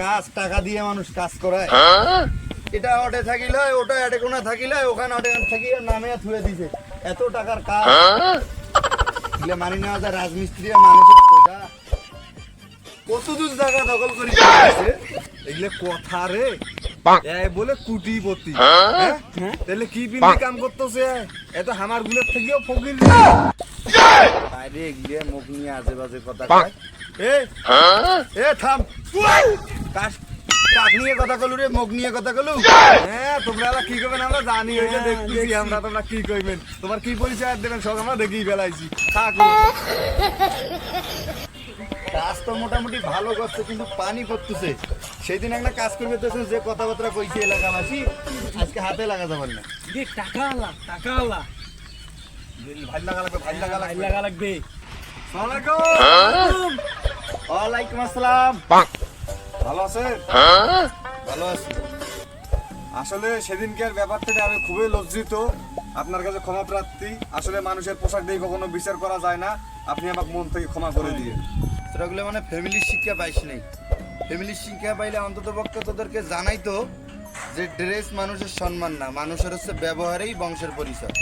কাজ টাকা দিয়ে মানুষ কাজ করায়, এটা অটে থাকিলে ওটা এটে কোনা থাকিলে ওখানে অটে থাকিয়ে নামে থুয়ে দিছে, এত টাকার কাজ মানি নেওয়া যায়। রাজমিস্ত্রি মানুষের কথা কত দূর জায়গা দখল করে দিয়েছে, এগুলো কথা রে বলে কুটিপতি। তাহলে কি পিন্ডি কাম করতেছে, এত হামার গুলোর থেকেও ফকির বাইরে এগুলো মুখ নিয়ে আজে বাজে কথা কয়। এ থাম, কাক নিয়ে কথা কলু রে, মুখ নিয়ে কথা কলু। হ্যাঁ তোমরা কি করবেন আমরা জানি, ওইটা দেখতেছি আমরা, তোমরা কি কইবেন, তোমার কি পরিচয় দেবেন সব আমরা দেখেই ফেলাইছি। কাজ তো মোটামুটি ভালো করছে, কিন্তু পানি পড়তেছে। সেই দিন একটা কাজ করবে তো যে কথাবার্তা কইছি এলাকাবাসী, আজকে হাতে লাগা যাবার না। টাকা আলা ভাই লাগা লাগবে, ভাই লাগা লাগবে। ওয়ালাইকুম আসসালাম। ভালো আছে? ভালো আছি। আসলে সেদিনকার ব্যাপারটা আমি খুবই লজ্জিত, আপনার কাছে ক্ষমা প্রার্থী। আসলে মানুষের পোশাক দিয়ে কখনো বিচার করা যায় না, আপনি আমাকে মন থেকে ক্ষমা করে দিয়ে। সেটাগুলো মানে ফ্যামিলির শিক্ষা পাইস নাই। ফ্যামিলির শিক্ষা পাইলে অন্তত পক্ষে তোদেরকে জানাইতো যে ড্রেস মানুষের সম্মান না, মানুষের হচ্ছে ব্যবহারেই বংশের পরিচয়।